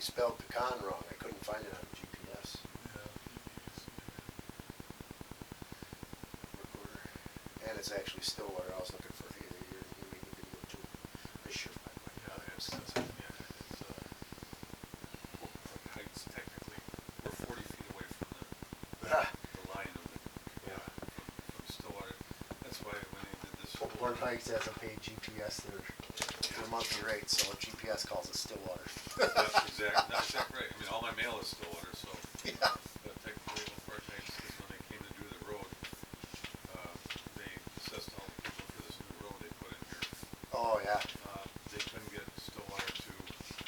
spelled pecan wrong. I couldn't find it on the GPS. Recorder. And it's actually Stillwater. I was looking for either here and you made a video too. I should find my It's Heights technically. We're 40 feet away from the line of the from Stillwater. That's why when they did this. Oakland Heights has a paid GPS there. For monthly rate, so GPS calls it Stillwater. That's exactly right. I mean, all my mail is Stillwater, so. Yeah. But technically, Oakland Heights, because when they came to do the road, they assessed all the people for this new road they put in here. Oh, yeah. They couldn't get Stillwater to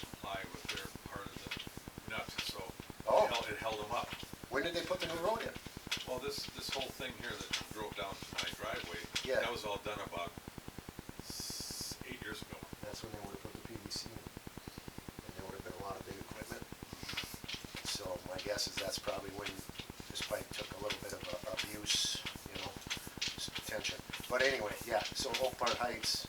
comply with their part of the nuts, so it held them up. When did they put the new road in? Well, this whole thing here that drove down to my driveway, Yeah. that was all done about 8 years ago. That's when they would have put the PVC in. And there would have been a lot of big equipment. So my guess is that's probably when this pipe took a little bit of abuse, some attention. But anyway, yeah, so Oak Park Heights.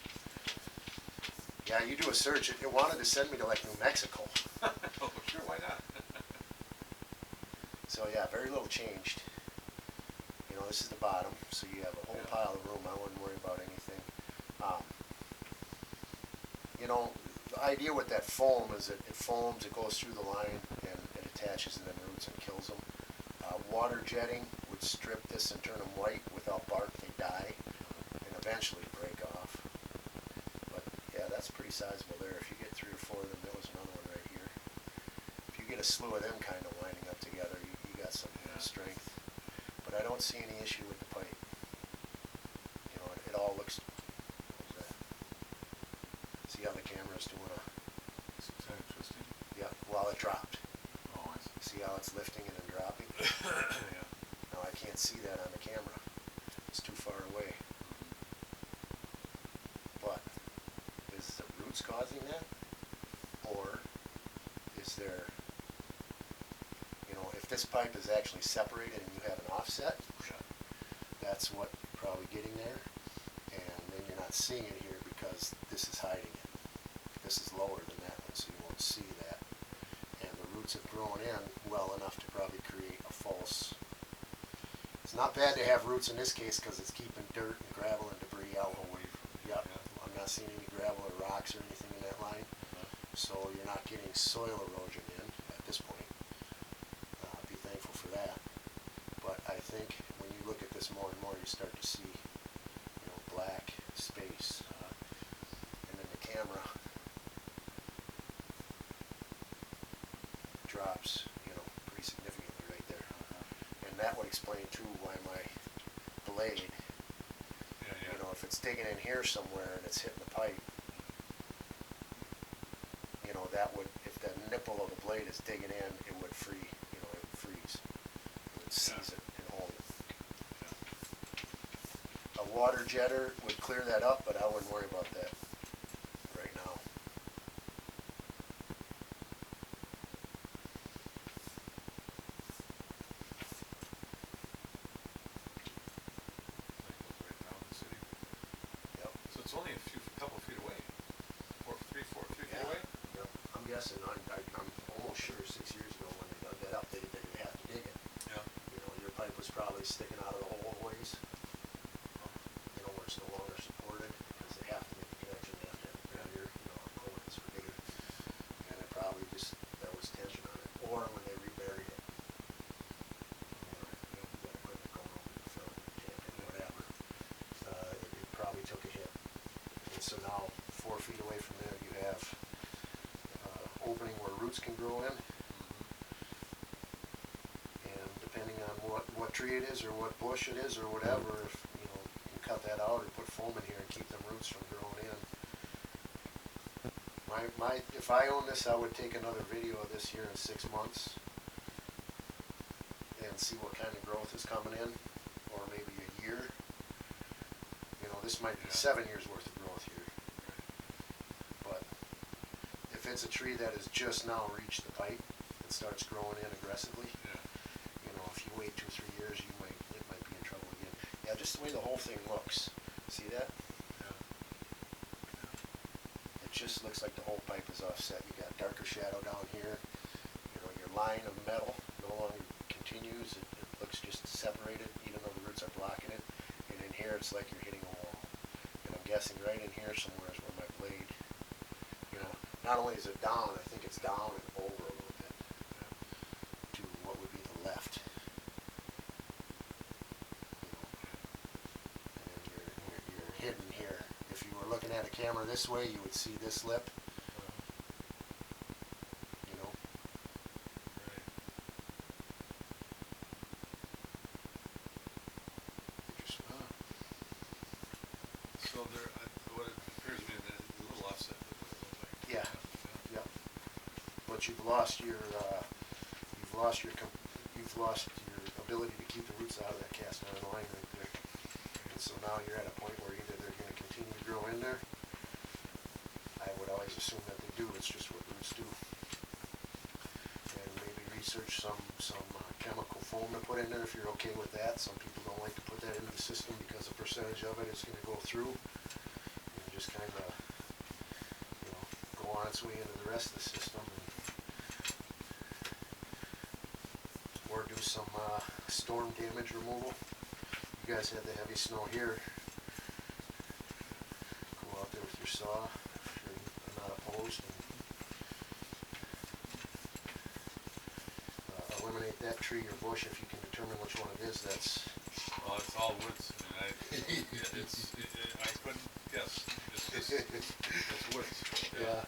Yeah, you do a search. It wanted to send me to like New Mexico. Oh, sure, why not? So yeah, very little changed. This is the bottom, so you have a whole pile of room. I wouldn't worry about anything. The idea with that foam is that it foams, it goes through the line, and it attaches in the roots and kills them. Water jetting would strip this and turn them white. Without bark, they die and eventually break off. But yeah, that's pretty sizable there. If you get 3 or 4 of them, there was another one right here. If you get a slew of them kind of lining up together, you got some strength. But I don't see any issue with the pipe. It all looks. What was that? See how the camera's doing Is that interesting? Yeah, well, it dropped. Oh, I see. See how it's lifting and then dropping? Yeah. Now I can't see that on the camera. It's too far away. But is the roots causing that? Or is there, if this pipe is actually separated and you have an offset, that's what you're probably getting there. And then you're not seeing it here because this is hiding it. This is lower than that one, so you won't see that. And the roots have grown in well enough to probably create a false. It's not bad to have roots in this case because it's keeping dirt and gravel and debris out. Away from Yep. I'm not seeing any gravel or rocks or anything in that line. So you're not getting soil erosion in at this point. Be thankful for that. But I think when you look at this more and more, you start to see, black space. And then the camera drops, pretty significantly right there. And that would explain too why my blade, if it's digging in here somewhere and it's hitting the pipe, that would, if the nipple of the blade is digging in, it would freeze. It would seize it and hold it. A water jetter would clear that up, but I wouldn't worry about that right now. Right down the city. Yep. So it's only a couple feet away. 3 feet away? Yep. I'm guessing, I'm almost sure 6 years ago when they dug that up, they didn't have to dig it. Yeah. Your pipe was probably sticking out of the hole a ways. Where it's no longer supported, because they have to make a connection, they have to have a barrier, components for digging. And it probably there was tension on it. Or when they reburied it. You got equipment going over the front, whatever. It probably took a hit. And so now, 4 feet away from there, you have opening where roots can grow in. And depending on what tree it is or what bush it is or whatever, if you can cut that out or put foam in here and keep them roots from growing in. If I owned this, I would take another video of this here in 6 months and see what kind of growth is coming in, or maybe a year. This might be 7 years worth of growth here. But if it's a tree that has just now reached the pipe and starts growing in aggressively, if you wait 2 or 3 years, it might be in trouble again. Yeah, just the way the whole thing looks. See that? Yeah. It just looks like the whole pipe is offset. You got darker shadow down here, line of metal no longer continues. It looks just separated, even though the roots are blocking it. And in here, it's like you're hitting a wall. And I'm guessing right in here somewhere is where my blade, not only is it down, I think it's down and over a little bit to what would be the left. And then you're hidden here. If you were looking at a camera this way, you would see this lip. So there, what it appears to me that a little offset, but what it looks like. Yeah. Yep. But you've lost your ability to keep the roots out of that cast iron line right there. And so now you're at a point where either they're going to continue to grow in there. I would always assume that they do. It's just what roots do. And maybe research some chemical foam to put in there if you're okay with that. Some people don't like to put that into the system because a percentage of it is going to go through and just kind of go on its way into the rest of the system. Or do some storm damage removal. You guys had the heavy snow here. Go out there with your saw if you're not opposed. And, eliminate that tree or bush if you can determine which one it is. Well, it's all woods. I mean, I couldn't guess. It's woods. Yeah.